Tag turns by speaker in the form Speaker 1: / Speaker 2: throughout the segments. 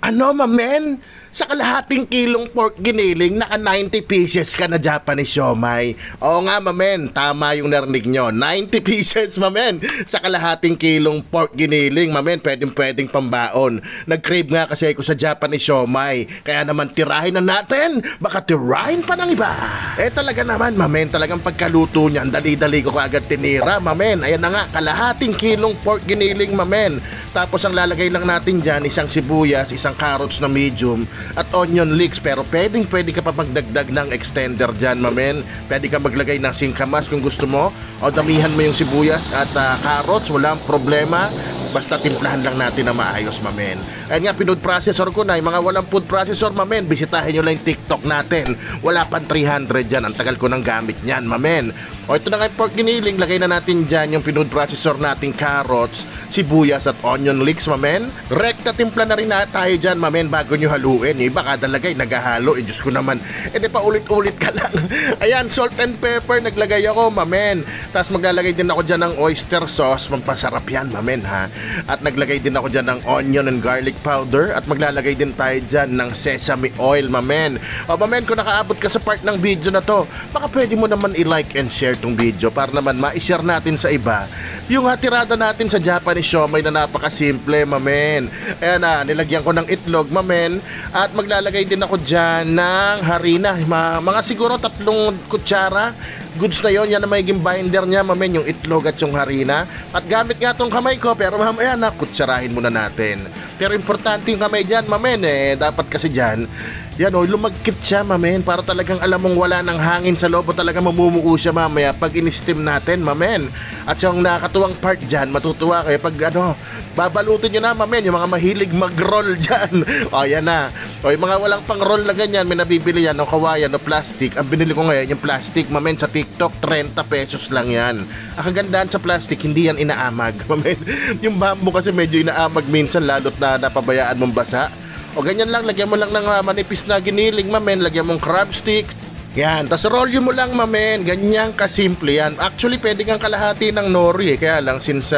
Speaker 1: Ano, mamen? Sa kalahating kilong pork giniling, naka 90 pieces ka na Japanese siomai. Oo nga, mamen, tama yung narinig nyo. 90 pieces, mamen. Sa kalahating kilong pork giniling, mamen, pwedeng pambaon. Nag-crave nga kasi ako sa Japanese siomai. Kaya naman tirahin na natin. Baka tirahin pa ng iba. Talaga naman, mamen, talagang pagkaluto niyan, dali-dali ko agad tinira, mamen. Ayan na nga, kalahating kilong pork giniling, mamen. Tapos ang lalagay lang natin dyan, isang sibuyas, isang carrots na medium, at onion leeks. Pero pwede ka pa magdagdag ng extender dyan, mamen. Pwede ka maglagay ng singkamas kung gusto mo, o damihan mo yung sibuyas at carrots, walang problema. Basta timplahan lang natin na maayos, mamen. Ayan nga, pinood processor ko na. Yung mga walang food processor, mamen, bisitahin nyo lang yung TikTok natin. Wala pang 300 dyan. Ang tagal ko ng gamit nyan, mamen. O ito na nga yung pork giniling. Lagay na natin dyan yung pinood processor nating carrots, sibuyas at onion leeks, mamen. Rekta timpla na rin na tayo dyan, mamen, bago nyo haluin. Iba kada lagay, naghahalo. Diyos ko naman. Di pa ulit-ulit ka lang. Ayan, salt and pepper. Naglagay ako, mamen. Tapos maglalagay din ako dyan ng oyster sauce. Pampasarap yan, mamen, ha. At naglagay din ako dyan ng onion and garlic powder. At maglalagay din tayo dyan ng sesame oil, mamen. O, mamen, kung nakaabot ka sa part ng video na to, baka pwede mo naman i-like and share tong video para naman ma-share natin sa iba yung tirada natin sa Japanese siomai na napakasimple, mamen. Ayan na, nilagyan ko ng itlog, mamen. At maglalagay din ako dyan ng harina. Mga siguro 3 kutsara. Goods na yon, yan na magiging binder niya, mamen, yung itlog at yung harina. At gamit nga tong kamay ko, pero mamaya na, kutsarahin muna natin. Pero importante yung kamay dyan, mamen, dapat kasi dyan, yan lumagkit siya, mamen, para talagang alam mong wala ng hangin sa loob o talagang mamumuo siya mamaya pag in-steam natin, mamen. At yung nakatuwang part dyan, matutuwa kayo pag babalutin nyo na, mamen, yung mga mahilig mag-roll dyan. O, yan na. O, yung mga walang pang-roll na ganyan, may nabibili yan, o kawayan, o plastic. Ang binili ko ngayon, yung plastic, mamen, sa TikTok, 30 pesos lang yan. Ang kagandaan sa plastic, hindi yan inaamag, mamen. Yung bamboo kasi medyo inaamag minsan, lalo't na napabayaan mong basa. O ganyan lang, lagyan mo lang ng manipis na giniling, mamen, lagyan mong crab stick. Yan, tas roll mo lang, mamen. Ganyan kasimple yan. Actually, pwede kang kalahati ng nori, kaya lang since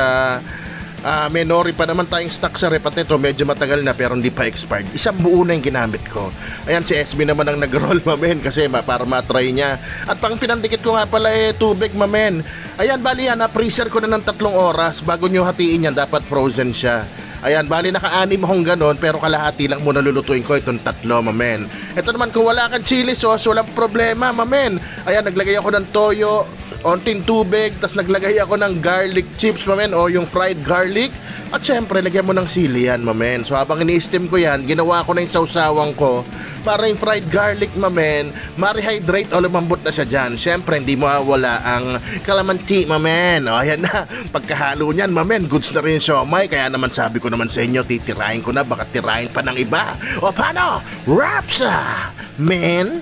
Speaker 1: may nori pa naman tayong stock sa rep at ito medyo matagal na pero hindi pa expired. Isang buo na yung ginamit ko. Ayan, si SB naman ang nag-roll, mamen, kasi para matry niya. At pang pinandikit ko nga pala tubig, mamen. Ayan, bali yan, freezer ko na ng 3 oras bago nyo hatiin yan. Dapat frozen siya. Ayan, bali naka-anim akong ganon, pero kalahati lang muna lulutuin ko itong 3, mamen. Ito naman, kung wala kang chili sauce, walang problema, mamen. Ayan, naglagay ako ng toyo, onting tubig, tas naglagay ako ng garlic chips, mamen, o yung fried garlic. At syempre, lagyan mo ng sili yan, mamen. So habang ini-steam ko yan, ginawa ko na yung sausawang ko para yung fried garlic, mamen, ma-rehydrate o lumambot na siya dyan. Syempre, hindi mawawala ang calamansi, mamen. O, ayan na. Pagkahalo niyan, mamen, goods na rin yung siomai. Kaya naman sabi ko naman sa inyo, titirahin ko na, baka tirahin pa ng iba. O paano? Rapsa, men!